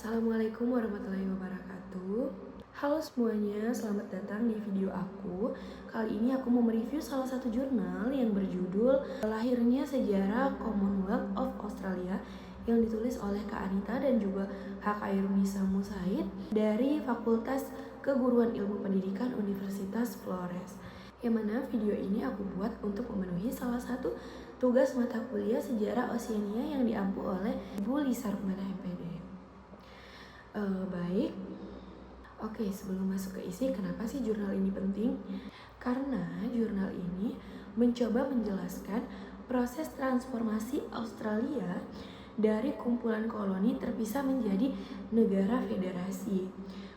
Assalamualaikum warahmatullahi wabarakatuh. Halo semuanya, selamat datang di video aku. Kali ini aku mau mereview salah satu jurnal yang berjudul Lahirnya Sejarah Commonwealth of Australia yang ditulis oleh Kak Anita dan juga Kak Khairunisa Musaid dari Fakultas Keguruan Ilmu Pendidikan Universitas Flores. Yang mana video ini aku buat untuk memenuhi salah satu tugas mata kuliah Sejarah Oceania yang diampu oleh Ibu Lisa Rumana MPD. Baik. Oke, sebelum masuk ke isi, kenapa sih jurnal ini penting? Karena jurnal ini mencoba menjelaskan proses transformasi Australia dari kumpulan koloni terpisah menjadi negara federasi.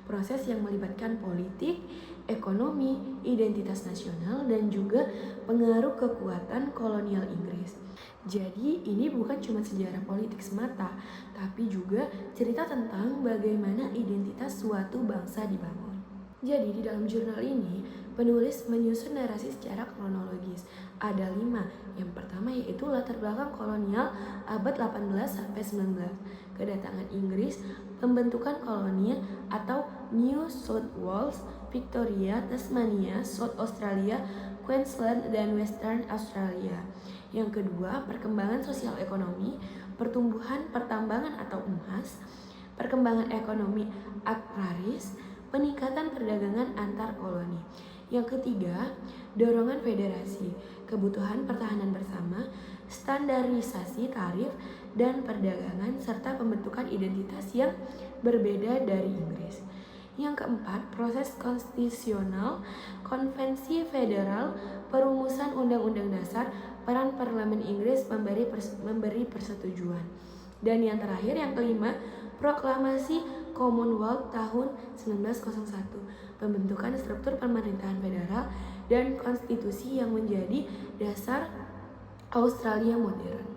Proses yang melibatkan politik, ekonomi, identitas nasional, dan juga pengaruh kekuatan kolonial Inggris. Jadi ini bukan cuma sejarah politik semata, tapi juga cerita tentang bagaimana identitas suatu bangsa dibangun. Jadi di dalam jurnal ini, penulis menyusun narasi secara kronologis. Ada 5. Yang pertama yaitu latar belakang kolonial abad 18 sampai 19. Kedatangan Inggris, pembentukan koloni atau New South Wales, Victoria, Tasmania, South Australia, Queensland, dan Western Australia. Yang kedua, perkembangan sosial ekonomi, pertumbuhan pertambangan atau emas, perkembangan ekonomi agraris, peningkatan perdagangan antar koloni. Yang ketiga, dorongan federasi, kebutuhan pertahanan bersama, standarisasi tarif dan perdagangan, serta pembentukan identitas yang berbeda dari Inggris. Yang keempat, proses konstitusional, konvensi federal, perumusan undang-undang dasar, peran parlemen Inggris memberi persetujuan. Dan yang terakhir, yang kelima, proklamasi Commonwealth tahun 1901, pembentukan struktur pemerintahan federal dan konstitusi yang menjadi dasar Australia modern.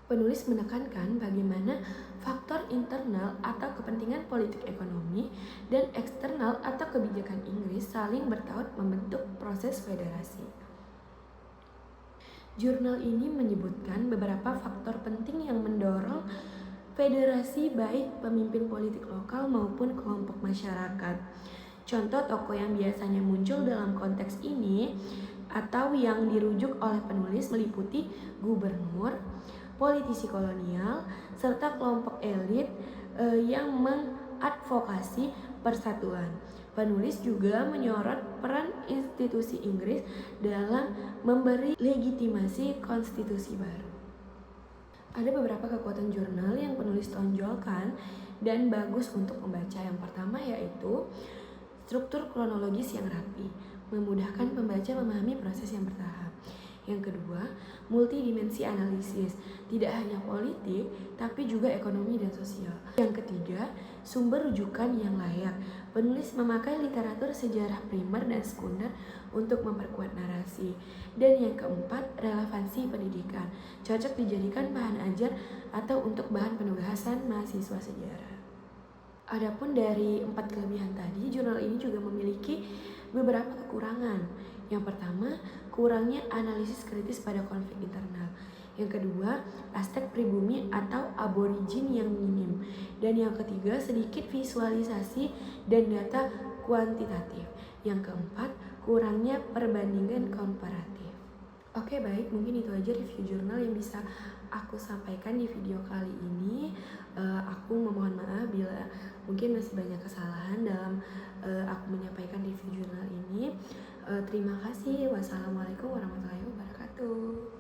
Penulis menekankan bagaimana faktor internal atau kepentingan politik ekonomi dan eksternal atau kebijakan Inggris saling bertaut membentuk proses federasi. Jurnal ini menyebutkan beberapa faktor penting yang mendorong federasi, baik pemimpin politik lokal maupun kelompok masyarakat. Contoh tokoh yang biasanya muncul dalam konteks ini atau yang dirujuk oleh penulis meliputi gubernur, politisi kolonial, serta kelompok elit yang mengadvokasi persatuan. Penulis juga menyorot peran institusi Inggris dalam memberi legitimasi konstitusi baru. Ada beberapa kekuatan jurnal yang penulis tonjolkan dan bagus untuk membaca. Yang pertama yaitu struktur kronologis yang rapi, memudahkan pembaca memahami proses yang bertahap. Yang kedua, multidimensi analisis, tidak hanya politik, tapi juga ekonomi dan sosial. Yang ketiga, sumber rujukan yang layak. Penulis memakai literatur sejarah primer dan sekunder untuk memperkuat narasi. Dan yang keempat, relevansi pendidikan, cocok dijadikan bahan ajar atau untuk bahan penugasan mahasiswa sejarah. Adapun dari 4 kelebihan tadi, jurnal ini juga memiliki beberapa kekurangan. Yang pertama, kurangnya analisis kritis pada konflik internal. Yang kedua, aspek pribumi atau aborigin yang minim. Dan yang ketiga, sedikit visualisasi dan data kuantitatif. Yang keempat, kurangnya perbandingan komparatif. Oke, baik, mungkin itu aja review jurnal yang bisa aku sampaikan di video kali ini. Aku memohon maaf bila mungkin masih banyak kesalahan dalam aku menyampaikan review jurnal ini. Terima kasih. Wassalamualaikum warahmatullahi wabarakatuh.